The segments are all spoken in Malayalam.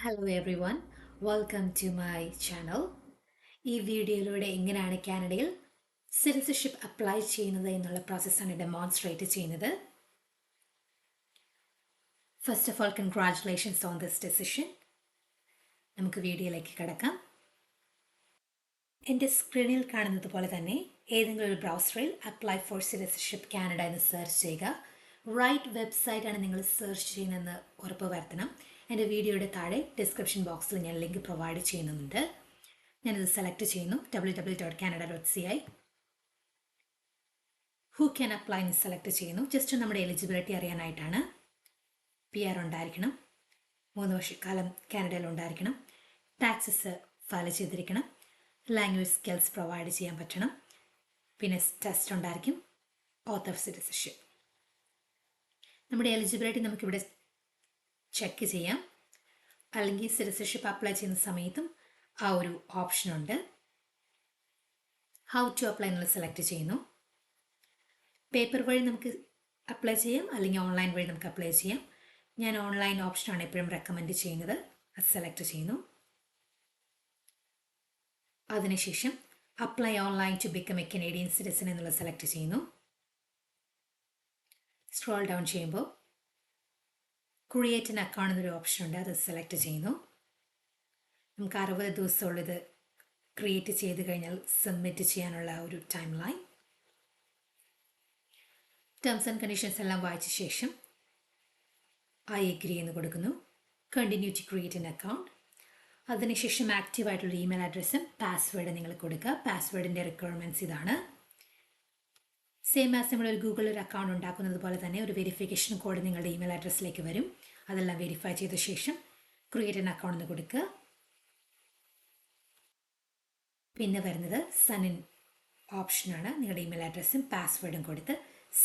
Hello everyone, welcome to my channel. ഈ വീഡിയോയിലൂടെ എങ്ങനെയാണ് കാനഡയിൽ സിറ്റിസൺഷിപ്പ് അപ്ലൈ ചെയ്യുന്നത് എന്നുള്ള പ്രോസസ്സാണ് ഡെമോൺസ്ട്രേറ്റ് ചെയ്യുന്നത്. First of all, congratulations on this decision. നമുക്ക് വീഡിയോയിലേക്ക് കിടക്കാം. എൻ്റെ സ്ക്രീനിൽ കാണുന്നത് പോലെ തന്നെ ഏതെങ്കിലും ഒരു ബ്രൗസറിൽ അപ്ലൈ ഫോർ സിറ്റിസൺഷിപ്പ് കാനഡ എന്ന് സെർച്ച് ചെയ്യുക. റൈറ്റ് വെബ്സൈറ്റാണ് നിങ്ങൾ സെർച്ച് ചെയ്യുന്നതെന്ന് ഉറപ്പ് വരുത്തണം. എൻ്റെ വീഡിയോയുടെ താഴെ ഡിസ്ക്രിപ്ഷൻ ബോക്സിൽ ഞാൻ ലിങ്ക് പ്രൊവൈഡ് ചെയ്യുന്നുണ്ട്. ഞാനിത് സെലക്ട് ചെയ്യുന്നു. www.canada.ci. ഹൂ ക്യാൻ അപ്ലൈ എന്ന് സെലക്ട് ചെയ്യുന്നു. ജസ്റ്റ് നമ്മുടെ എലിജിബിലിറ്റി അറിയാനായിട്ടാണ്. PR ഉണ്ടായിരിക്കണം, 3 വർഷക്കാലം കാനഡയിൽ ഉണ്ടായിരിക്കണം, ടാക്സസ് ഫയൽ ചെയ്തിരിക്കണം, ലാംഗ്വേജ് സ്കിൽസ് പ്രൊവൈഡ് ചെയ്യാൻ പറ്റണം, പിന്നെ ടെസ്റ്റ് ഉണ്ടായിരിക്കും, ഓത്ത് ഓഫ് സിറ്റിസൺഷിപ്പ്. നമ്മുടെ എലിജിബിലിറ്റി നമുക്കിവിടെ ചെക്ക് ചെയ്യാം. അല്ലെങ്കിൽ സിറ്റിസൺഷിപ്പ് അപ്ലൈ ചെയ്യുന്ന സമയത്തും ആ ഒരു ഓപ്ഷനുണ്ട്. ഹൗ ടു അപ്ലൈ എന്നുള്ളത് സെലക്ട് ചെയ്യുന്നു. പേപ്പർ വഴി നമുക്ക് അപ്ലൈ ചെയ്യാം, അല്ലെങ്കിൽ ഓൺലൈൻ വഴി നമുക്ക് അപ്ലൈ ചെയ്യാം. ഞാൻ ഓൺലൈൻ ഓപ്ഷനാണ് എപ്പോഴും റെക്കമെൻഡ് ചെയ്യുന്നത്. അത് സെലക്ട് ചെയ്യുന്നു. അതിനുശേഷം apply online to become a Canadian citizen എന്നുള്ളത് സെലക്ട് ചെയ്യുന്നു. സ്ക്രോൾ ഡൗൺ ചെയ്യുമ്പോൾ ക്രിയേറ്റ് ആൻ അക്കൗണ്ട് എന്നൊരു ഓപ്ഷൻ ഉണ്ട്. അത് സെലക്ട് ചെയ്യുന്നു. നമുക്ക് 60 ദിവസമുള്ളത് ക്രിയേറ്റ് ചെയ്ത് കഴിഞ്ഞാൽ സബ്മിറ്റ് ചെയ്യാനുള്ള ഒരു timeline. Terms and conditions എല്ലാം വായിച്ച ശേഷം ഐ എഗ്രി എന്ന് കൊടുക്കുന്നു. Continue to create an account. അതിനുശേഷം ആക്റ്റീവായിട്ടുള്ള ഇമെയിൽ അഡ്രസ്സും പാസ്വേഡ് നിങ്ങൾ കൊടുക്കുക. പാസ്വേഡിൻ്റെ റിക്വയർമെൻറ്റ്സ് ഇതാണ്. സെയിം ആസ് നമ്മളൊരു ഗൂഗിൾ ഒരു അക്കൗണ്ട് ഉണ്ടാക്കുന്നത് പോലെ തന്നെ ഒരു വെരിഫിക്കേഷൻ കോഡ് നിങ്ങളുടെ ഇമെയിൽ അഡ്രസ്സിലേക്ക് വരും. അതെല്ലാം വെരിഫൈ ചെയ്ത ശേഷം ക്രിയേറ്റ് ആൻ അക്കൗണ്ട് എന്ന് കൊടുക്കുക. പിന്നെ വരുന്നത് സൈൻ ഇൻ ഓപ്ഷനാണ്. നിങ്ങളുടെ ഇമെയിൽ അഡ്രസ്സും പാസ്വേഡും കൊടുത്ത്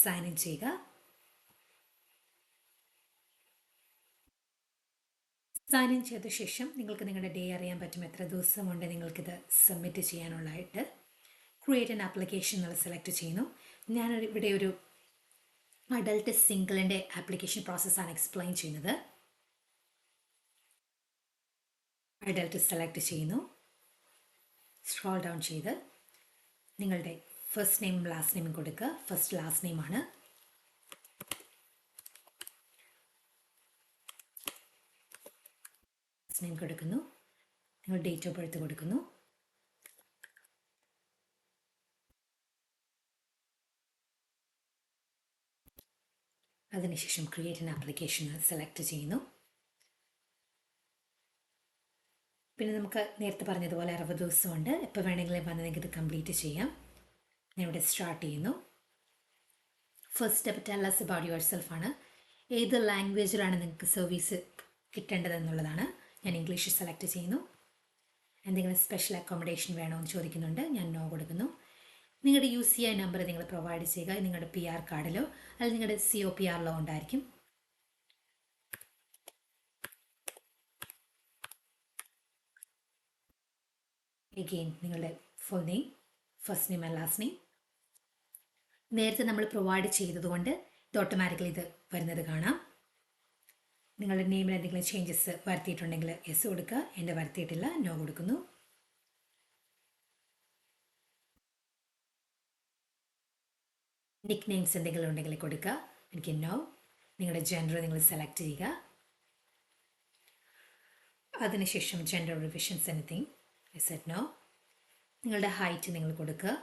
സൈൻ ഇൻ ചെയ്യുക. സൈൻ ഇൻ ചെയ്ത ശേഷം നിങ്ങൾക്ക് നിങ്ങളുടെ ഡേ അറിയാൻ പറ്റും, എത്ര ദിവസമുണ്ട് നിങ്ങൾക്കിത് സബ്മിറ്റ് ചെയ്യാനുള്ളതായിട്ട്. ക്രിയേറ്റ് ആൻ ആപ്ലിക്കേഷൻ എന്നുള്ള സെലക്ട് ചെയ്യുന്നു. ഇവിടെ ഒരു അഡൽട്ട് സിംഗിളിൻ്റെ ആപ്ലിക്കേഷൻ പ്രോസസ്സാണ് എക്സ്പ്ലെയിൻ ചെയ്യുന്നത്. അഡൽട്ട് സെലക്ട് ചെയ്യുന്നു. സ്ക്രോൾ ഡൗൺ ചെയ്ത് നിങ്ങളുടെ ഫസ്റ്റ് നെയിമും ലാസ്റ്റ് നെയിമും കൊടുക്കുക. First last നെയിമാണ്. നെയിം കൊടുക്കുന്നു. നിങ്ങൾ ഡേറ്റ് ഓഫ് ബർത്ത് കൊടുക്കുന്നു. അതിനുശേഷം ക്രിയേറ്റ് ആൻ ആപ്ലിക്കേഷൻ സെലക്ട് ചെയ്യുന്നു. പിന്നെ നമുക്ക് നേരത്തെ പറഞ്ഞതുപോലെ 60 ദിവസമുണ്ട്. എപ്പോൾ വേണമെങ്കിലും വന്ന് നിങ്ങൾക്ക് ഇത് കംപ്ലീറ്റ് ചെയ്യാം. ഞാൻ ഇവിടെ സ്റ്റാർട്ട് ചെയ്യുന്നു. First step tell us about your സെൽഫാണ്. ഏത് ലാംഗ്വേജിലാണ് നിങ്ങൾക്ക് സർവീസ് കിട്ടേണ്ടതെന്നുള്ളതാണ്. ഞാൻ ഇംഗ്ലീഷ് സെലക്ട് ചെയ്യുന്നു. എന്തെങ്കിലും സ്പെഷ്യൽ അക്കോമഡേഷൻ വേണോ എന്ന് ചോദിക്കുന്നുണ്ട്. ഞാൻ നോ കൊടുക്കുന്നു. നിങ്ങളുടെ UCI നമ്പർ നിങ്ങൾ പ്രൊവൈഡ് ചെയ്യുക. നിങ്ങളുടെ PR കാർഡിലോ അല്ലെങ്കിൽ നിങ്ങളുടെ COPRലോ ഉണ്ടായിരിക്കും. എഗെയിൻ നിങ്ങളുടെ full name, first name and last name. നേരത്തെ നമ്മൾ പ്രൊവൈഡ് ചെയ്തതുകൊണ്ട് ഇത് ഓട്ടോമാറ്റിക്കലി ഇത് വരുന്നത് കാണാം. നിങ്ങളുടെ നെയിമിൽ എന്തെങ്കിലും ചേഞ്ചസ് വരുത്തിയിട്ടുണ്ടെങ്കിൽ യെസ് കൊടുക്കുക. എൻ്റെ വരുത്തിയിട്ടില്ല, നോ കൊടുക്കുന്നു. നിക് നെയിംസ് എന്തെങ്കിലും ഉണ്ടെങ്കിൽ കൊടുക്കുക. എനിക്ക് നോ. നിങ്ങളുടെ ജെൻഡർ നിങ്ങൾ സെലക്ട് ചെയ്യുക. അതിനുശേഷം gender revisions anything I said no. നിങ്ങളുടെ ഹൈറ്റ് നിങ്ങൾ കൊടുക്കുക.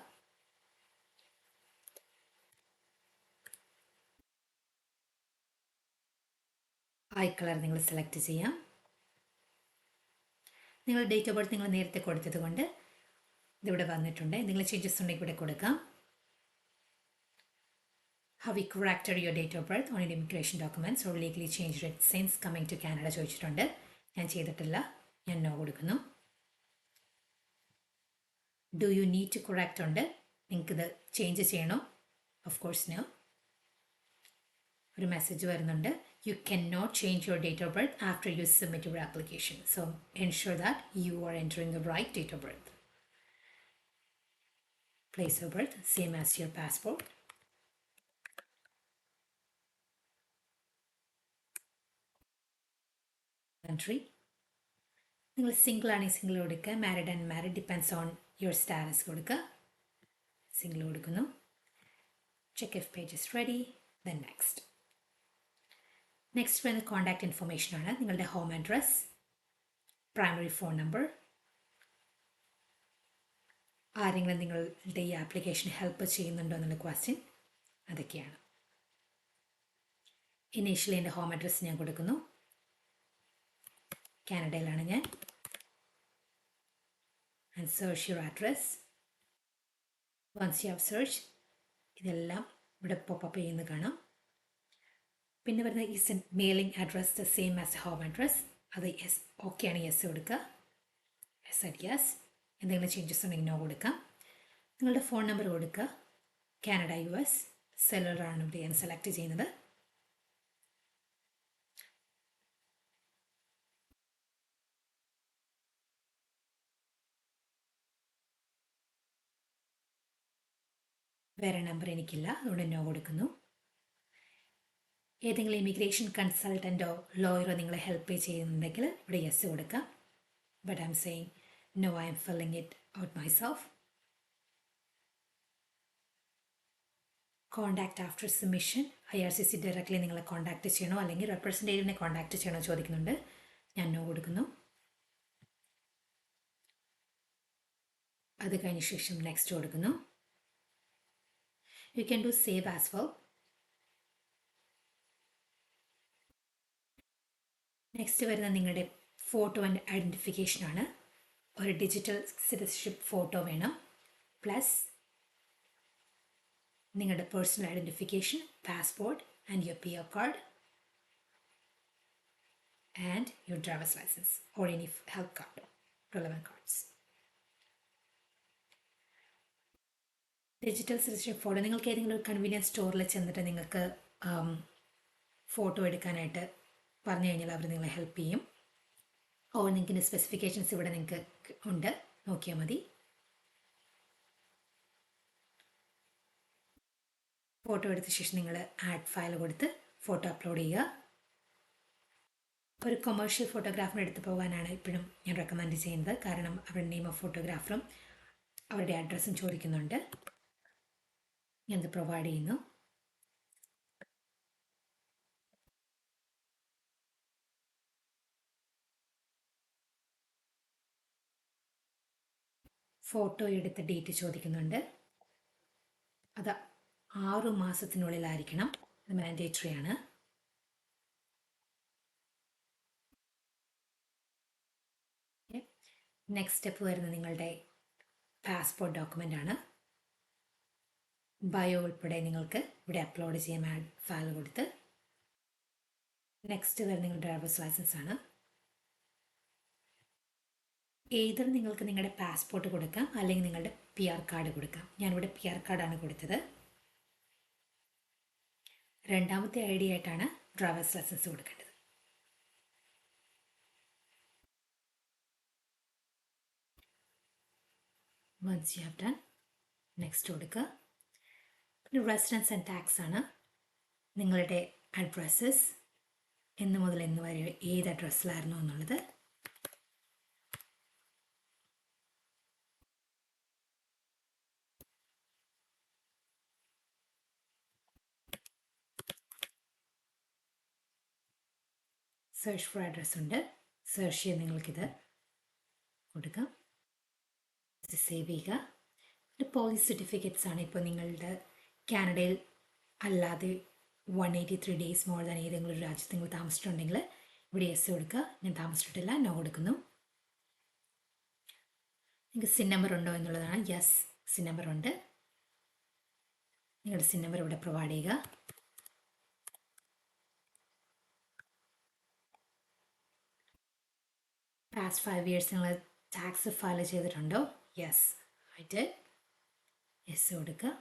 ഐ കളർ നിങ്ങൾ സെലക്ട് ചെയ്യാം. നിങ്ങൾ ഡേറ്റ് ഓഫ് ബർത്ത് നിങ്ങൾ നേരത്തെ കൊടുത്തത് കൊണ്ട് ഇതിവിടെ വന്നിട്ടുണ്ട്. എന്തെങ്കിലും ചേഞ്ചസ് ഉണ്ടെങ്കിൽ ഇവിടെ കൊടുക്കാം. Have you corrected your date of birth on your immigration documents or legally changed it since coming to Canada ചോദിച്ചിട്ടുണ്ട്. ഞാൻ ചെയ്തിട്ടില്ല, ഞാൻ നോ കൊടുക്കുന്നു. Do you need to correct ഉണ്ട്. നിങ്ങൾക്കിത് ചേഞ്ച് ചെയ്യണോ? Of course no. ഒരു മെസ്സേജ് വരുന്നുണ്ട്. You cannot change your date of birth after you submit your application. So ensure that you are entering the right date of birth. Place of birth, same as your passport. Country, നിങ്ങൾ സിംഗിൾ ആണെങ്കിൽ സിംഗിൾ കൊടുക്കുക, married and married depends on your status കൊടുക്കുക. സിംഗിൾ കൊടുക്കുന്നു. Check if page is ready, then next. Next വരുന്ന കോൺടാക്ട് ഇൻഫർമേഷൻ ആണ്. നിങ്ങളുടെ home address, primary phone number, ആരെങ്കിലും നിങ്ങളുടെ ഈ ആപ്ലിക്കേഷൻ ഹെൽപ്പ് ചെയ്യുന്നുണ്ടോ എന്നുള്ള ക്വസ്റ്റ്യൻ, അതൊക്കെയാണ്. ഇനീഷ്യലി എൻ്റെ ഹോം അഡ്രസ്സ് ഞാൻ കൊടുക്കുന്നു. കാനഡയിലാണ് ഞാൻ. And search your address. Once you have search, ഇതെല്ലാം ഇവിടെ പോപ്പപ്പ് ചെയ്യുന്നത് കാണാം. പിന്നെ വരുന്ന is mailing address the same as home address, അത് യെസ് ഓക്കെ ആണ്, യെസ് കൊടുക്കുക. Yes at yes. എന്തെങ്കിലും ചേഞ്ചസ് ഉണ്ടെങ്കിൽ നോ കൊടുക്കാം. നിങ്ങളുടെ ഫോൺ നമ്പർ കൊടുക്കുക. കാനഡ US സെല്ലുലറാണ് ഇവിടെ ഞാൻ സെലക്ട് ചെയ്യുന്നത്. വേറെ നമ്പർ എനിക്കില്ല, അതുകൊണ്ട് നോ കൊടുക്കുന്നു. ഏതെങ്കിലും ഇമിഗ്രേഷൻ കൺസൾട്ടൻറ്റോ ലോയറോ നിങ്ങളെ ഹെൽപ്പ് ചെയ്യുന്നുണ്ടെങ്കിൽ ഇവിടെ യെസ് കൊടുക്കാം. But I'm saying no, I'm filling it out myself. Contact after submission, IRCC directly നിങ്ങളെ കോൺടാക്ട് ചെയ്യണോ അല്ലെങ്കിൽ റെപ്രസെൻറ്റേറ്റീവിനെ കോൺടാക്ട് ചെയ്യണോ ചോദിക്കുന്നുണ്ട്. ഞാൻ നോ കൊടുക്കുന്നു. അത് കഴിഞ്ഞ ശേഷം നെക്സ്റ്റ് കൊടുക്കുന്നു. You can do save as well. Next വരുന്ന നിങ്ങളുടെ ഫോട്ടോ ആൻഡ് ഐഡൻറ്റിഫിക്കേഷൻ ആണ്. ഒരു ഡിജിറ്റൽ സിറ്റിസൺഷിപ്പ് ഫോട്ടോ വേണം, പ്ലസ് നിങ്ങളുടെ personal identification, passport and your PR card and your driver's license or any health card, relevant cards. Digital citizenship photo നിങ്ങൾക്ക് ഏതെങ്കിലും ഒരു കൺവീനിയൻസ് സ്റ്റോറിൽ ചെന്നിട്ട് നിങ്ങൾക്ക് ഫോട്ടോ എടുക്കാനായിട്ട് പറഞ്ഞു കഴിഞ്ഞാൽ അവർ നിങ്ങളെ ഹെൽപ്പ് ചെയ്യും. ഓർ നിങ്ങൾക്ക് സ്പെസിഫിക്കേഷൻസ് ഇവിടെ നിങ്ങൾക്ക് ഉണ്ട്, നോക്കിയാൽ മതി. ഫോട്ടോ എടുത്ത ശേഷം നിങ്ങൾ ആഡ് ഫയൽ കൊടുത്ത് ഫോട്ടോ അപ്ലോഡ് ചെയ്യുക. ഒരു കൊമേഴ്ഷ്യൽ ഫോട്ടോഗ്രാഫറിനെ എടുത്ത് പോകാനാണ് ഇപ്പോഴും ഞാൻ റെക്കമെൻഡ് ചെയ്യുന്നത്. കാരണം അവരുടെ നെയിം ഓഫ് ഫോട്ടോഗ്രാഫറും അവരുടെ അഡ്രസ്സും ചോദിക്കുന്നുണ്ട്. ഞാനത് പ്രൊവൈഡ് ചെയ്യുന്നു. ഫോട്ടോ എടുത്ത ഡേറ്റ് ചോദിക്കുന്നുണ്ട്. അത് 6 മാസത്തിനുള്ളിലായിരിക്കണം, അത് മാൻഡേറ്ററി ആണ്. നെക്സ്റ്റ് സ്റ്റെപ്പ് വരുന്നത് നിങ്ങളുടെ പാസ്പോർട്ട് ഡോക്യുമെൻ്റ് ആണ്. ബയോ ഉൾപ്പെടെ നിങ്ങൾക്ക് ഇവിടെ അപ്ലോഡ് ചെയ്യാൻ ആഡ് ഫയൽ കൊടുത്ത്. നെക്സ്റ്റ് വരുന്നത് നിങ്ങളുടെ ഡ്രൈവേഴ്സ് ലൈസൻസ് ആണ്. ഏതൊരു നിങ്ങൾക്ക് നിങ്ങളുടെ പാസ്പോർട്ട് കൊടുക്കാം അല്ലെങ്കിൽ നിങ്ങളുടെ PR കാർഡ് കൊടുക്കാം. ഞാനിവിടെ PR കാർഡാണ് കൊടുത്തത്. രണ്ടാമത്തെ ID ആയിട്ടാണ് ഡ്രൈവേഴ്സ് ലൈസൻസ് കൊടുക്കേണ്ടത്. Once you have done, next കൊടുക്കുക. പിന്നെ റെസിഡൻസ് ആൻഡ് ടാക്സ് ആണ്. നിങ്ങളുടെ അഡ്രസ്സസ് എന്ന് മുതൽ എന്ന് വരെ ഏത് അഡ്രസ്സിലായിരുന്നു എന്നുള്ളത്. സെർച്ച് ഫോർ അഡ്രസ് ഉണ്ട്, സെർച്ച് ചെയ്ത് നിങ്ങൾക്കിത് കൊടുക്കാം. സേവ് ചെയ്യുക. പോളിസി സർട്ടിഫിക്കറ്റ്സ് ആണ്. ഇപ്പോൾ നിങ്ങളുടെ കാനഡയിൽ അല്ലാതെ 183 ഡേയ്സ് മോർ ദാൻ ഏതെങ്കിലും ഒരു രാജ്യത്ത് നിങ്ങൾ താമസിച്ചിട്ടുണ്ടെങ്കിൽ ഇവിടെ യെസ് കൊടുക്കുക. ഞാൻ താമസിച്ചിട്ടില്ല, നോ കൊടുക്കുന്നു. നിങ്ങൾക്ക് SIN നമ്പർ ഉണ്ടോ എന്നുള്ളതാണ്. യെസ്, SIN നമ്പർ ഉണ്ട്. നിങ്ങളുടെ SIN നമ്പർ ഇവിടെ പ്രൊവൈഡ് ചെയ്യുക. പാസ്റ്റ് 5 ഇയേഴ്സ് നിങ്ങൾ ടാക്സ് ഫയൽ ചെയ്തിട്ടുണ്ടോ? യെസ് ആയിട്ട് യെസ് കൊടുക്കുക.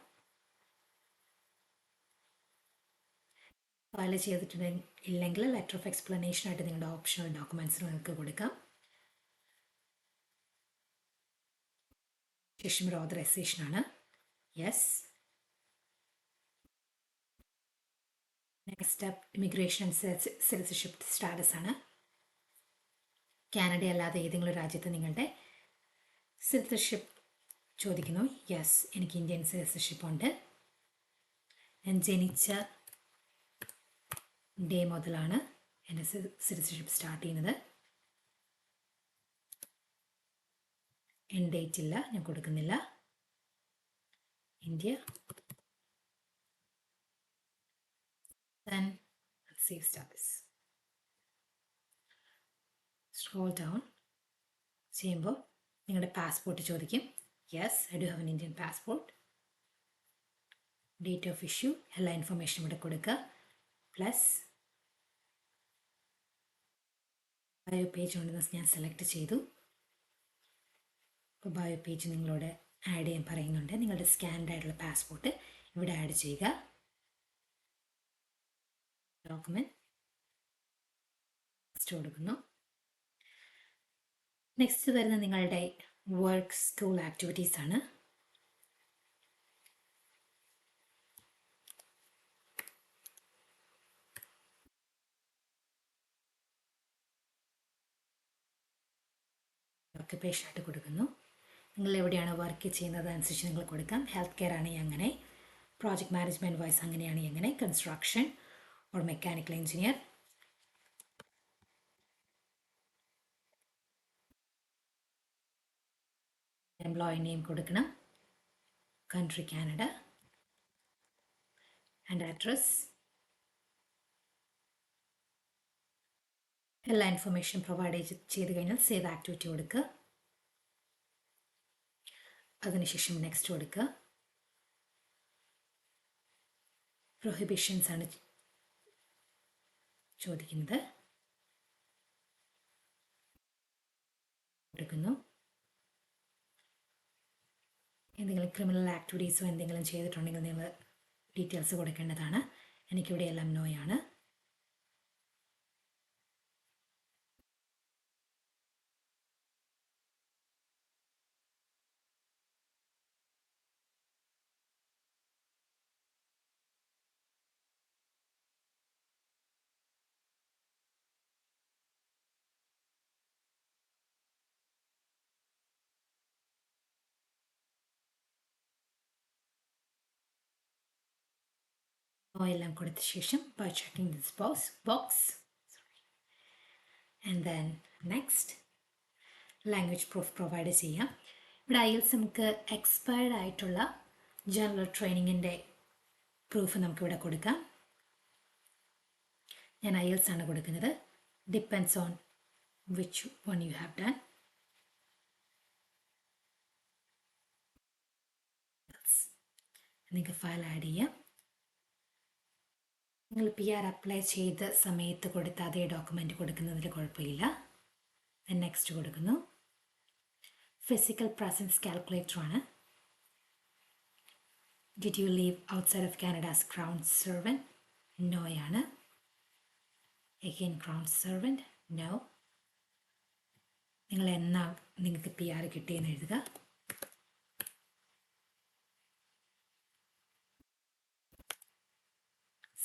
ഫയൽ ചെയ്തിട്ടുണ്ടെങ്കിൽ ലെറ്റർ ഓഫ് എക്സ്പ്ലനേഷൻ ആയിട്ട് നിങ്ങളുടെ ഓപ്ഷണൽ ഡോക്യുമെൻറ്റ്സ് നിങ്ങൾക്ക് കൊടുക്കാം. ശേഷം ഒരു ഓതറൈസേഷൻ ആണ്. Yes. Next step immigration and citizenship status ആണ്. കാനഡ അല്ലാതെ ഏതെങ്കിലും രാജ്യത്ത് നിങ്ങളുടെ സിറ്റിസൺഷിപ്പ് ചോദിക്കുന്നു. യെസ്, എനിക്ക് ഇന്ത്യൻ സിറ്റിസൺഷിപ്പ് ഉണ്ട്. ഞാൻ ജനിച്ച ഡേ മുതലാണ് എൻ്റെ സിറ്റിസൺഷിപ്പ് സ്റ്റാർട്ട് ചെയ്യുന്നത്. എൻ ഡേറ്റ് ഇല്ല, ഞാൻ കൊടുക്കുന്നില്ല. India. Then save status. Scroll down ചെയ്യുമ്പോൾ നിങ്ങളുടെ പാസ്പോർട്ട് ചോദിക്കും. Yes, I do have an Indian passport. Date of issue എല്ലാ ഇൻഫർമേഷനും ഇവിടെ കൊടുക്കുക. പ്ലസ് ബയോ പേജ് ഉണ്ടെന്ന് ഞാൻ സെലക്ട് ചെയ്തു. അപ്പോൾ ബയോ പേജ് നിങ്ങളോട് ആഡ് ചെയ്യാൻ പറയുന്നുണ്ട്. നിങ്ങളുടെ സ്കാൻഡ് ആയിട്ടുള്ള പാസ്പോർട്ട് ഇവിടെ ആഡ് ചെയ്യുക. ഡോക്യുമെൻറ്റ് നെക്സ്റ്റ് കൊടുക്കുന്നു. നെക്സ്റ്റ് വരുന്നത് നിങ്ങളുടെ വർക്ക് സ്കൂൾ ആക്ടിവിറ്റീസ് ആണ്. ഓക്യുപ്പേഷനായിട്ട് കൊടുക്കുന്നു. നിങ്ങൾ എവിടെയാണ് വർക്ക് ചെയ്യുന്നത് അനുസരിച്ച് നിങ്ങൾ കൊടുക്കാം. ഹെൽത്ത് കെയർ ആണെങ്കിൽ അങ്ങനെ, പ്രോജക്റ്റ് മാനേജ്മെൻറ്റ് വൈസ് അങ്ങനെയാണെങ്കിൽ അങ്ങനെ, construction or mechanical engineer. Employee name കൊടുക്കണം. Country Canada and address. എല്ലാ ഇൻഫർമേഷൻ പ്രൊവൈഡ് ചെയ്ത് കഴിഞ്ഞാൽ സേവ് ആക്ടിവിറ്റി കൊടുക്കുക. അതിനുശേഷം നെക്സ്റ്റ് കൊടുക്കുക. പ്രൊഹിബിഷൻസ് ആണ് ചോദിക്കുന്നത്. കൊടുക്കുന്നു. എന്തെങ്കിലും ക്രിമിനൽ ആക്ടിവിറ്റീസോ എന്തെങ്കിലും ചെയ്തിട്ടുണ്ടെങ്കിൽ നിങ്ങൾ ഡീറ്റെയിൽസ് കൊടുക്കേണ്ടതാണ്. എനിക്കിവിടെ എല്ലാം നോയാണ്. എല്ലാം കൊടുത്ത ശേഷം by checking this box and then next language proof provide ചെയ്യാം. ഇവിടെ IELTS നമുക്ക് എക്സ്പയർഡ് ആയിട്ടുള്ള ജനറൽ ട്രെയിനിങ്ങിൻ്റെ പ്രൂഫ് നമുക്കിവിടെ കൊടുക്കാം. ഞാൻ IELTS ആണ് കൊടുക്കുന്നത്. Depends on which one U have done. നിങ്ങൾക്ക് ഫയൽ ആഡ് ചെയ്യാം. നിങ്ങൾ PR അപ്ലൈ ചെയ്ത സമയത്ത് കൊടുത്ത അതേ ഡോക്യുമെൻ്റ് കൊടുക്കുന്നതിൽ കുഴപ്പമില്ല. നെക്സ്റ്റ് കൊടുക്കുന്നു. ഫിസിക്കൽ പ്രസൻസ് കാൽക്കുലേറ്റർ ആണ്. Did you leave outside of Canada as crown servant? നോയാണ്. Again crown servant, no. നിങ്ങൾ എന്നാ നിങ്ങൾക്ക് PR കിട്ടിയെന്ന് എഴുതുക.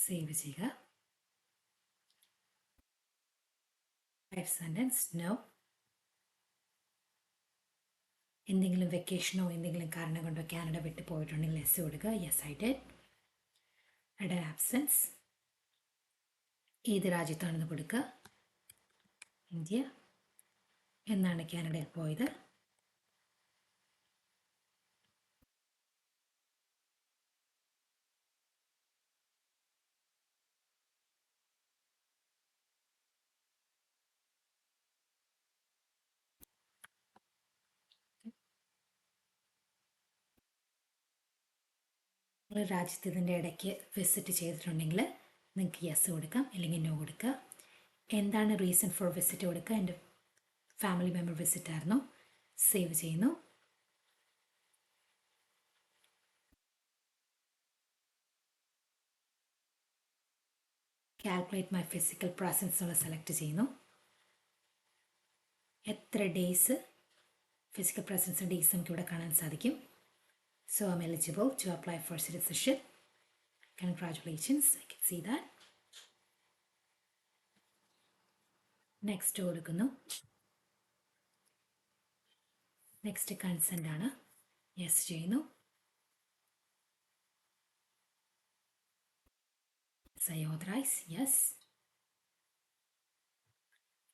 സേവ് ചെയ്യുക. Life sentence, no. എന്തെങ്കിലും വെക്കേഷനോ എന്തെങ്കിലും കാരണം കൊണ്ടോ കാനഡ വിട്ട് പോയിട്ടുണ്ടെങ്കിൽ യെസ് കൊടുക്കുക. Yes I did. Add an absence. ഏത് രാജ്യത്താണെന്ന് കൊടുക്കുക. ഇന്ത്യ. എന്നാണ് കാനഡയിൽ പോയത്? നിങ്ങൾ രാജ്യത്ത് ഇതിൻ്റെ ഇടയ്ക്ക് വിസിറ്റ് ചെയ്തിട്ടുണ്ടെങ്കിൽ നിങ്ങൾക്ക് യെസ് കൊടുക്കാം, അല്ലെങ്കിൽ നോ കൊടുക്കുക. എന്താണ് റീസൺ ഫോർ വിസിറ്റ് കൊടുക്കുക. എൻ്റെ ഫാമിലി മെമ്പർ വിസിറ്റ് ആയിരുന്നു. സേവ് ചെയ്യുന്നു. കാൽക്കുലേറ്റ് മൈ ഫിസിക്കൽ പ്രസൻസ് എന്നുള്ള സെലക്ട് ചെയ്യുന്നു. എത്ര ഡേയ്സ് ഫിസിക്കൽ പ്രസൻസ് ഡേയ്സ് നമുക്ക് ഇവിടെ കാണാൻ സാധിക്കും. So I'm eligible to apply for citizenship. Congratulations, I can see that. Next കൊടുക്കുന്നു. നെക്സ്റ്റ് കൺസെൻ്റ് ആണ്. യെസ് ചെയ്യുന്നു. I authorize. യെസ്.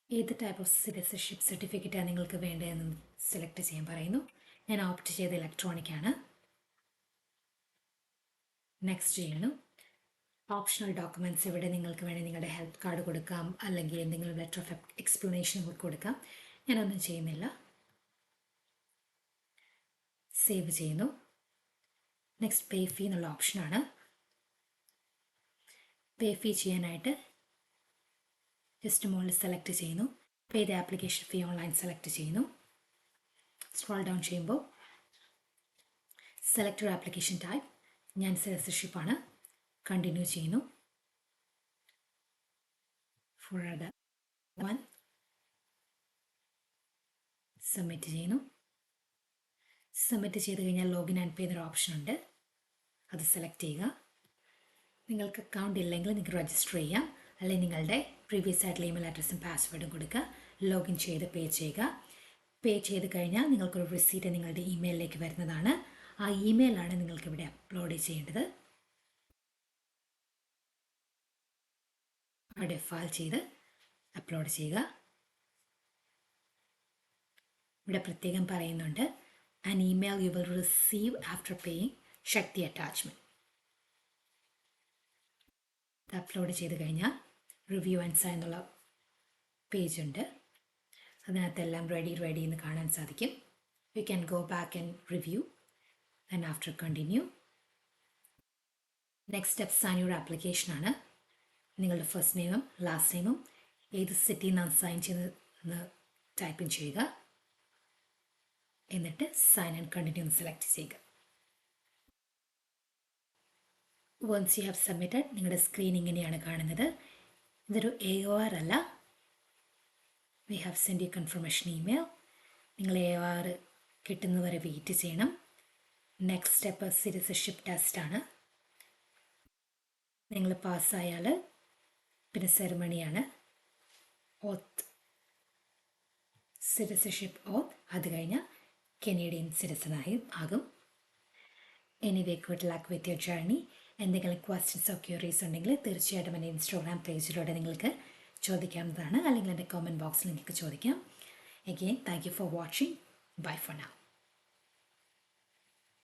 ഏത് ടൈപ്പ് ഓഫ് സിറ്റിസൺഷിപ്പ് സർട്ടിഫിക്കറ്റാണ് നിങ്ങൾക്ക് വേണ്ടതെന്ന് സെലക്ട് ചെയ്യാൻ പറയുന്നു. ഞാൻ ഓപ്റ്റ് ചെയ്ത് ഇലക്ട്രോണിക് ആണ്. നെക്സ്റ്റ് ചെയ്യണം. ഓപ്ഷണൽ ഡോക്യുമെൻറ്റ്സ് ഇവിടെ നിങ്ങൾക്ക് വേണമെങ്കിൽ നിങ്ങളുടെ ഹെൽത്ത് കാർഡ് കൊടുക്കാം, അല്ലെങ്കിൽ എന്തെങ്കിലും ലെറ്റർ ഓഫ് എക്സ്പ്ലനേഷൻ കൊടുക്കാം. ഞാനൊന്നും ചെയ്യുന്നില്ല. സേവ് ചെയ്യുന്നു. നെക്സ്റ്റ് പേ ഫീ എന്നുള്ള ഓപ്ഷനാണ്. പേ ഫീ ചെയ്യാനായിട്ട് ജസ്റ്റ് മുകളിൽ സെലക്ട് ചെയ്യുന്നു. Pay the application fee online select ചെയ്യുന്നു. സ്ക്രോൾ ഡൗൺ ചെയ്യുമ്പോൾ സെലക്ട് യുവർ ആപ്ലിക്കേഷൻ ടൈപ്പ്. ഞാൻ സിറ്റിസൺഷിപ്പാണ്. കണ്ടിന്യൂ ചെയ്യുന്നു. ഫോർ അതർ വൺ സബ്മിറ്റ് ചെയ്യുന്നു. സബ്മിറ്റ് ചെയ്ത് കഴിഞ്ഞാൽ ലോഗിൻ ആൻഡ് പേ എന്നൊരു ഓപ്ഷൻ ഉണ്ട്. അത് സെലക്ട് ചെയ്യുക. നിങ്ങൾക്ക് അക്കൗണ്ട് ഇല്ലെങ്കിൽ നിങ്ങൾക്ക് രജിസ്റ്റർ ചെയ്യാം, അല്ലെങ്കിൽ നിങ്ങളുടെ പ്രീവിയസ് ആയിട്ടുള്ള ഇമെയിൽ അഡ്രസ്സും പാസ്വേഡും കൊടുക്കുക. ലോഗിൻ ചെയ്ത് പേ ചെയ്യുക. പേ ചെയ്ത് കഴിഞ്ഞാൽ നിങ്ങൾക്കൊരു റിസീറ്റ് നിങ്ങളുടെ ഇമെയിലിലേക്ക് വരുന്നതാണ്. ആ ഇമെയിലാണ് നിങ്ങൾക്കിവിടെ അപ്ലോഡ് ചെയ്യേണ്ടത്. അവിടെ ഫയൽ ചെയ്ത് അപ്ലോഡ് ചെയ്യുക. ഇവിടെ പ്രത്യേകം പറയുന്നുണ്ട്, an email you will receive after paying check the attachment. Upload ചെയ്ത് കഴിഞ്ഞാൽ റിവ്യൂ ആൻഡ് സൈൻ എന്നുള്ള പേജ് ഉണ്ട്. അതിനകത്തെല്ലാം റെഡി എന്ന് കാണാൻ സാധിക്കും. You can go back and review and after continue. Next step sign your ആപ്ലിക്കേഷനാണ്. നിങ്ങളുടെ ഫസ്റ്റ് നെയിമും ലാസ്റ്റ് നെയിമും ഏത് സിറ്റിയിൽ നിന്നാണ് സൈൻ ചെയ്യുന്നതെന്ന് ടൈപ്പ് ഇൻ ചെയ്യുക. എന്നിട്ട് സൈൻ ആൻഡ് കണ്ടിന്യൂ എന്ന് സെലക്ട് ചെയ്യുക. വൺസ് യു ഹാവ് സബ്മിറ്റഡ് നിങ്ങളുടെ സ്ക്രീൻ ഇങ്ങനെയാണ് കാണുന്നത്. ഇതൊരു AOR അല്ല. We have send you confirmation email. നിങ്ങൾ AOR കിട്ടുന്നവരെ വെയിറ്റ് ചെയ്യണം. നെക്സ്റ്റ് സ്റ്റെപ്പ് സിറ്റിസൺഷിപ്പ് ടെസ്റ്റാണ്. നിങ്ങൾ പാസ്സായാൽ പിന്നെ സെറിമണിയാണ് ഓത്ത്, സിറ്റിസൺഷിപ്പ് ഓത്ത്. അത് കഴിഞ്ഞാൽ കനേഡിയൻ സിറ്റിസണായി ആകും. Anyway good luck with your journey. എന്തെങ്കിലും ക്വസ്റ്റ്യൻസോ ക്യൂറീസ് ഉണ്ടെങ്കിൽ തീർച്ചയായിട്ടും എൻ്റെ ഇൻസ്റ്റാഗ്രാം പേജിലൂടെ നിങ്ങൾക്ക് ചോദിക്കാവുന്നതാണ്, അല്ലെങ്കിൽ എൻ്റെ കമൻറ്റ് ബോക്സിൽ നിങ്ങൾക്ക് ചോദിക്കാം. Again thank you for watching. Bye for now.